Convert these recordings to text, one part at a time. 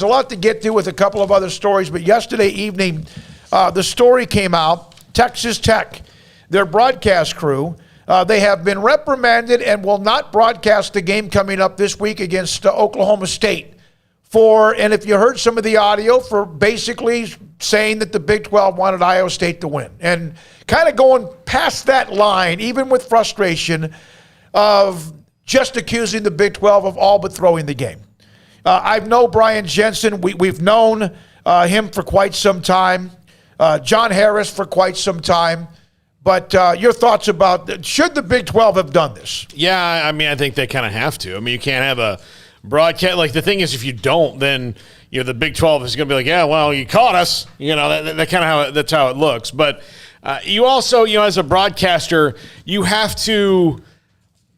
There's a lot to get to with a couple of other stories, but yesterday evening, the story came out. Texas Tech, their broadcast crew, they have been reprimanded and will not broadcast the game coming up this week against Oklahoma State. And if you heard some of the audio, for basically saying that the Big 12 wanted Iowa State to win. And kind of going past that line, even with frustration, of just accusing the Big 12 of all but throwing the game. I know Brian Jensen. We've known him for quite some time. John Harris for quite some time. But your thoughts about, should the Big 12 have done this? Yeah, I mean, I think they kind of have to. I mean, you can't have a broadcast. Like, the thing is, if you don't, then the Big 12 is going to be like, yeah, well, you caught us. That's how it looks. But you also, as a broadcaster, you have to.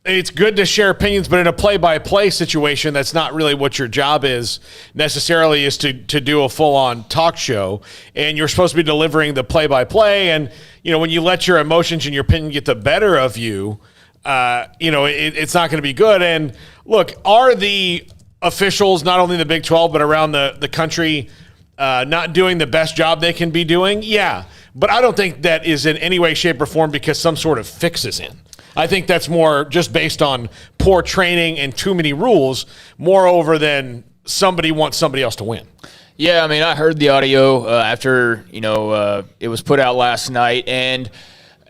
It's good to share opinions, but in a play-by-play situation, that's not really what your job is necessarily, is to do a full-on talk show. And you're supposed to be delivering the play-by-play. And, when you let your emotions and your opinion get the better of you, it's not going to be good. And, look, are the officials, not only in the Big 12, but around the country, not doing the best job they can be doing? Yeah. But I don't think that is in any way, shape, or form because some sort of fix is in. I think that's more just based on poor training and too many rules, moreover than somebody wants somebody else to win. Yeah, I mean, I heard the audio after, it was put out last night. And,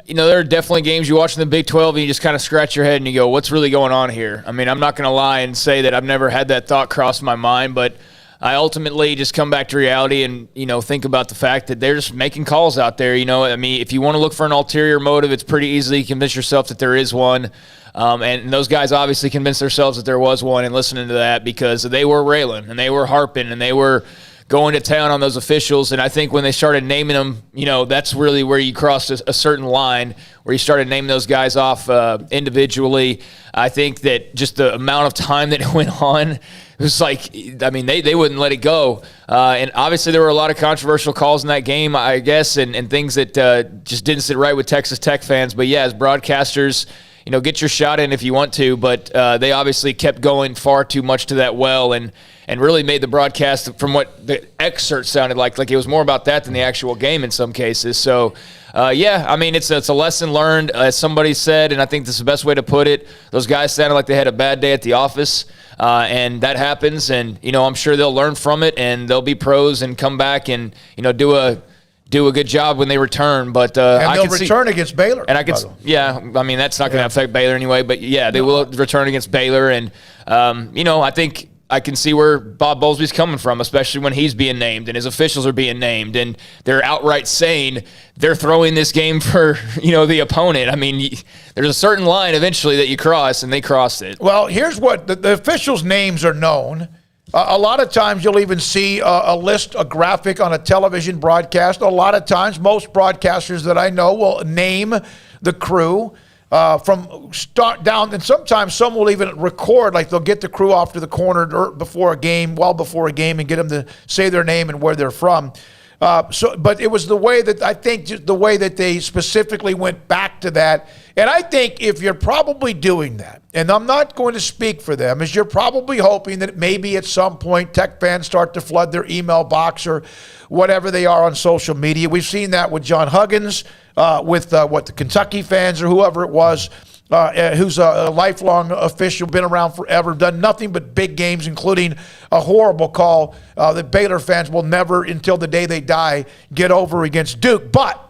there are definitely games you watch in the Big 12 and you just kind of scratch your head and you go, what's really going on here? I mean, I'm not going to lie and say that I've never had that thought cross my mind, but I ultimately just come back to reality and, think about the fact that they're just making calls out there. I mean, if you want to look for an ulterior motive, it's pretty easy to convince yourself that there is one. And those guys obviously convinced themselves that there was one and listening to that because they were railing and they were harping and they were going to town on those officials. And I think when they started naming them, that's really where you crossed a certain line, where you started naming those guys off individually. I think that just the amount of time that it went on, it was like, I mean, they wouldn't let it go. And obviously there were a lot of controversial calls in that game, I guess, and things that just didn't sit right with Texas Tech fans. But, yeah, as broadcasters, get your shot in if you want to. But they obviously kept going far too much to that well and really made the broadcast, from what the excerpt sounded like it was more about that than the actual game in some cases. So, yeah, I mean, it's a lesson learned, as somebody said, and I think this is the best way to put it. Those guys sounded like they had a bad day at the office, and that happens. And, I'm sure they'll learn from it, and they'll be pros and come back and, do a good job when they return. But and they'll return against Baylor. And yeah, I mean, that's not going to affect Baylor anyway. But, yeah, they will return against Baylor. And, I think I can see where Bob Bowlesby's coming from, especially when he's being named and his officials are being named and they're outright saying they're throwing this game for, the opponent. I mean, there's a certain line eventually that you cross, and they crossed it. Well, here's what the officials' names are known. A lot of times you'll even see a graphic on a television broadcast. A lot of times, most broadcasters that I know will name the crew from start down, and sometimes some will even record, like they'll get the crew off to the corner before a game, well before a game, and get them to say their name and where they're from. But it was the way that they specifically went back to that. And I think if you're probably doing that, and I'm not going to speak for them, is you're probably hoping that maybe at some point Tech fans start to flood their email box or whatever they are on social media. We've seen that with John Huggins, with the Kentucky fans or whoever it was, who's a lifelong official, been around forever, done nothing but big games, including a horrible call that Baylor fans will never, until the day they die, get over against Duke. But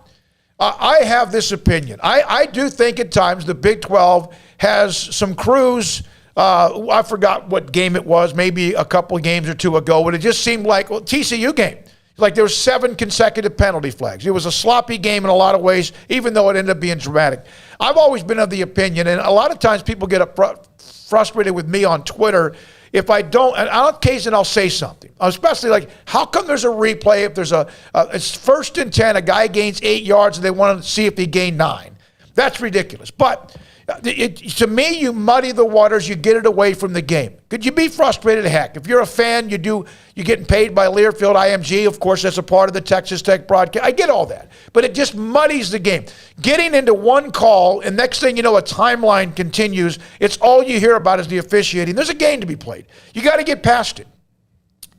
I have this opinion. I do think at times the Big 12 has some crews. I forgot what game it was, maybe a couple of games or two ago, but it just seemed like TCU game. Like there were 7 consecutive penalty flags. It was a sloppy game in a lot of ways, even though it ended up being dramatic. I've always been of the opinion, and a lot of times people get frustrated with me on Twitter if I don't, and on occasion I'll say something, especially like, how come there's a replay if there's it's 1st and 10, a guy gains 8 yards and they want to see if he gained 9. That's ridiculous. But to me, you muddy the waters, you get it away from the game. Could you be frustrated? Heck, if you're a fan, you're getting paid by Learfield IMG. Of course, that's a part of the Texas Tech broadcast. I get all that. But it just muddies the game. Getting into one call, and next thing you know, a timeline continues. It's all you hear about is the officiating. There's a game to be played. You got to get past it.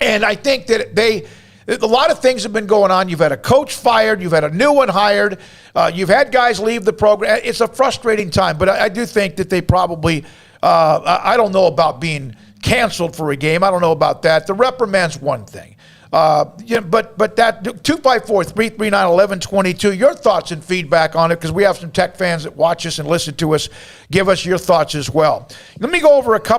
And I think that a lot of things have been going on. You've had a coach fired. You've had a new one hired. You've had guys leave the program. It's a frustrating time, but I do think that they probably, I don't know about being canceled for a game. I don't know about that. The reprimand's one thing. But that 254-339-1122, your thoughts and feedback on it, because we have some Tech fans that watch us and listen to us. Give us your thoughts as well. Let me go over a couple